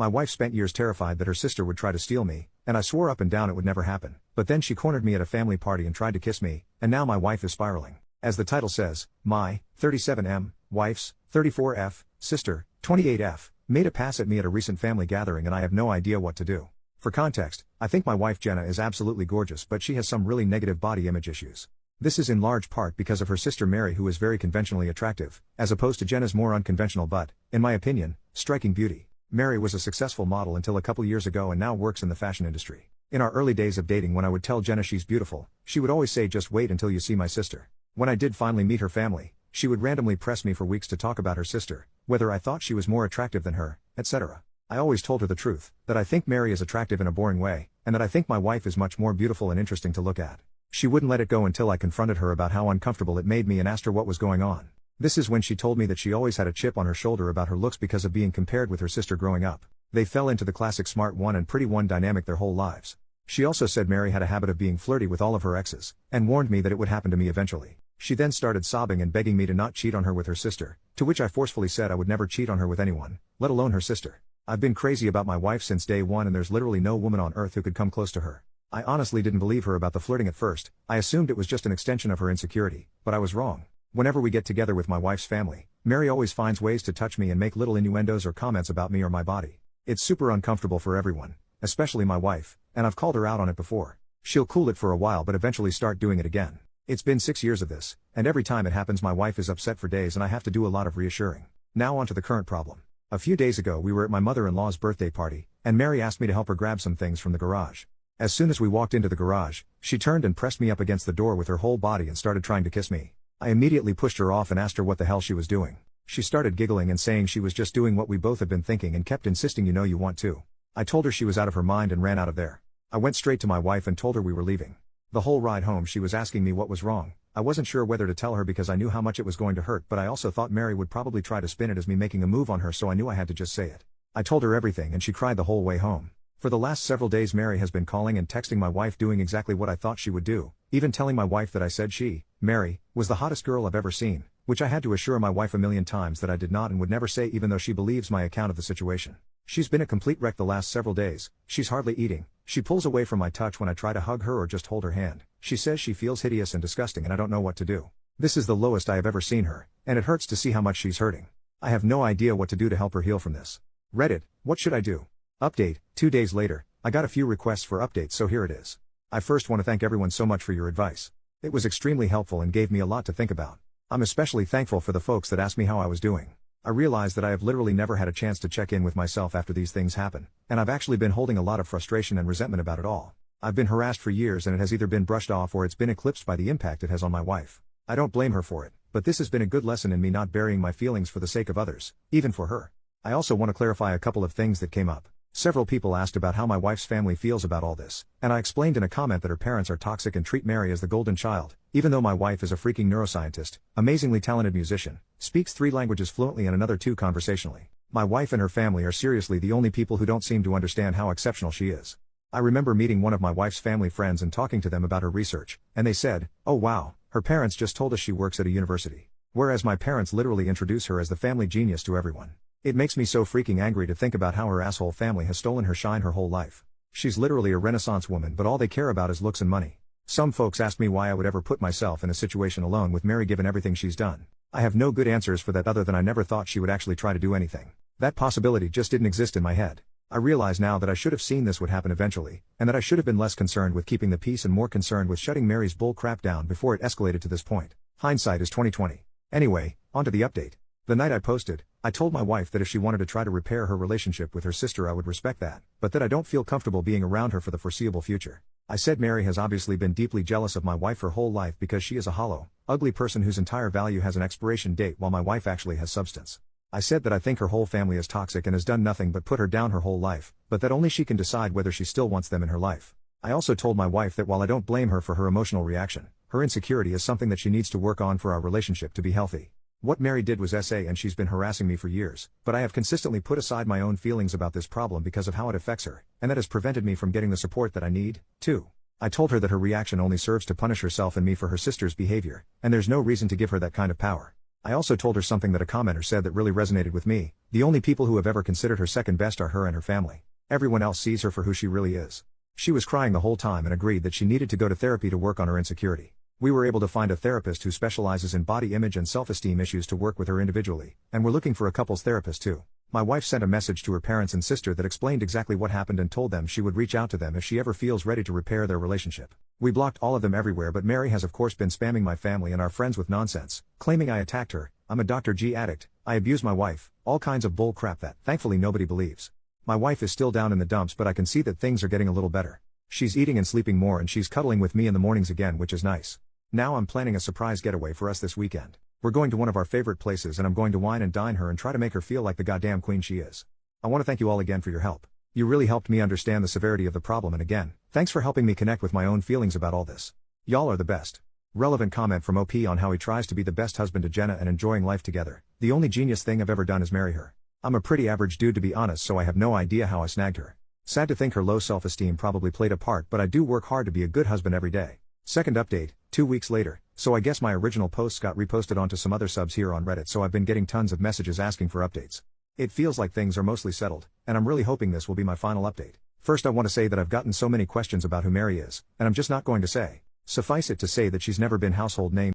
My wife spent years terrified that her sister would try to steal me, and I swore up and down it would never happen. But then she cornered me at a family party and tried to kiss me, and now my wife is spiraling. As the title says, my 37M wife's 34F sister, 28F, made a pass at me at a recent family gathering and I have no idea what to do. For context, I think my wife Jenna is absolutely gorgeous, but she has some really negative body image issues. This is in large part because of her sister Mary, who is very conventionally attractive, as opposed to Jenna's more unconventional but, in my opinion, striking beauty. Mary was a successful model until a couple years ago and now works in the fashion industry. In our early days of dating, when I would tell Jenna she's beautiful, she would always say just wait until you see my sister. When I did finally meet her family, she would randomly press me for weeks to talk about her sister, whether I thought she was more attractive than her, etc. I always told her the truth, that I think Mary is attractive in a boring way, and that I think my wife is much more beautiful and interesting to look at. She wouldn't let it go until I confronted her about how uncomfortable it made me and asked her what was going on. This is when she told me that she always had a chip on her shoulder about her looks because of being compared with her sister growing up. They fell into the classic smart one and pretty one dynamic their whole lives. She also said Mary had a habit of being flirty with all of her exes, and warned me that it would happen to me eventually. She then started sobbing and begging me to not cheat on her with her sister, to which I forcefully said I would never cheat on her with anyone, let alone her sister. I've been crazy about my wife since day one and there's literally no woman on earth who could come close to her. I honestly didn't believe her about the flirting at first. I assumed it was just an extension of her insecurity, but I was wrong. Whenever we get together with my wife's family, Mary always finds ways to touch me and make little innuendos or comments about me or my body. It's super uncomfortable for everyone, especially my wife, and I've called her out on it before. She'll cool it for a while but eventually start doing it again. It's been 6 years of this, and every time it happens my wife is upset for days and I have to do a lot of reassuring. Now onto the current problem. A few days ago we were at my mother-in-law's birthday party, and Mary asked me to help her grab some things from the garage. As soon as we walked into the garage, she turned and pressed me up against the door with her whole body and started trying to kiss me. I immediately pushed her off and asked her what the hell she was doing. She started giggling and saying she was just doing what we both had been thinking and kept insisting you know you want to. I told her she was out of her mind and ran out of there. I went straight to my wife and told her we were leaving. The whole ride home she was asking me what was wrong. I wasn't sure whether to tell her because I knew how much it was going to hurt, but I also thought Mary would probably try to spin it as me making a move on her, so I knew I had to just say it. I told her everything and she cried the whole way home. For the last several days Mary has been calling and texting my wife doing exactly what I thought she would do, even telling my wife that I said she, Mary, was the hottest girl I've ever seen, which I had to assure my wife a million times that I did not and would never say, even though she believes my account of the situation. She's been a complete wreck the last several days. She's hardly eating. She pulls away from my touch when I try to hug her or just hold her hand. She says she feels hideous and disgusting and I don't know what to do. This is the lowest I have ever seen her, and it hurts to see how much she's hurting. I have no idea what to do to help her heal from this. Reddit, what should I do? Update, 2 days later, I got a few requests for updates, so here it is. I first want to thank everyone so much for your advice. It was extremely helpful and gave me a lot to think about. I'm especially thankful for the folks that asked me how I was doing. I realized that I have literally never had a chance to check in with myself after these things happen, and I've actually been holding a lot of frustration and resentment about it all. I've been harassed for years and it has either been brushed off or it's been eclipsed by the impact it has on my wife. I don't blame her for it, but this has been a good lesson in me not burying my feelings for the sake of others, even for her. I also want to clarify a couple of things that came up. Several people asked about how my wife's family feels about all this, and I explained in a comment that her parents are toxic and treat Mary as the golden child, even though my wife is a freaking neuroscientist, amazingly talented musician, speaks 3 languages fluently and another 2 conversationally. My wife and her family are seriously the only people who don't seem to understand how exceptional she is. I remember meeting one of my wife's family friends and talking to them about her research, and they said, "Oh wow, her parents just told us she works at a university." Whereas my parents literally introduce her as the family genius to everyone. It makes me so freaking angry to think about how her asshole family has stolen her shine her whole life. She's literally a renaissance woman, but all they care about is looks and money. Some folks asked me why I would ever put myself in a situation alone with Mary given everything she's done. I have no good answers for that other than I never thought she would actually try to do anything. That possibility just didn't exist in my head. I realize now that I should have seen this would happen eventually, and that I should have been less concerned with keeping the peace and more concerned with shutting Mary's bull crap down before it escalated to this point. Hindsight is 20/20. Anyway, onto the update. The night I posted, I told my wife that if she wanted to try to repair her relationship with her sister I would respect that, but that I don't feel comfortable being around her for the foreseeable future. I said Mary has obviously been deeply jealous of my wife her whole life because she is a hollow, ugly person whose entire value has an expiration date while my wife actually has substance. I said that I think her whole family is toxic and has done nothing but put her down her whole life, but that only she can decide whether she still wants them in her life. I also told my wife that while I don't blame her for her emotional reaction, her insecurity is something that she needs to work on for our relationship to be healthy. What Mary did was SA and she's been harassing me for years, but I have consistently put aside my own feelings about this problem because of how it affects her, and that has prevented me from getting the support that I need. 2. I told her that her reaction only serves to punish herself and me for her sister's behavior, and there's no reason to give her that kind of power. I also told her something that a commenter said that really resonated with me: the only people who have ever considered her second best are her and her family. Everyone else sees her for who she really is. She was crying the whole time and agreed that she needed to go to therapy to work on her insecurity. We were able to find a therapist who specializes in body image and self-esteem issues to work with her individually, and we're looking for a couples therapist too. My wife sent a message to her parents and sister that explained exactly what happened and told them she would reach out to them if she ever feels ready to repair their relationship. We blocked all of them everywhere, but Mary has of course been spamming my family and our friends with nonsense, claiming I attacked her, I'm a Dr. G addict, I abuse my wife, all kinds of bull crap that, thankfully, nobody believes. My wife is still down in the dumps, but I can see that things are getting a little better. She's eating and sleeping more and she's cuddling with me in the mornings again, which is nice. Now I'm planning a surprise getaway for us this weekend. We're going to one of our favorite places and I'm going to wine and dine her and try to make her feel like the goddamn queen she is. I want to thank you all again for your help. You really helped me understand the severity of the problem, and again, thanks for helping me connect with my own feelings about all this. Y'all are the best. Relevant comment from OP on how he tries to be the best husband to Jenna and enjoying life together. The only genius thing I've ever done is marry her. I'm a pretty average dude to be honest, so I have no idea how I snagged her. Sad to think her low self-esteem probably played a part, but I do work hard to be a good husband every day. Second update, 2 weeks later, so I guess my original posts got reposted onto some other subs here on Reddit, so I've been getting tons of messages asking for updates. It feels like things are mostly settled, and I'm really hoping this will be my final update. First, I want to say that I've gotten so many questions about who Mary is, and I'm just not going to say. Suffice it to say that she's never been household name.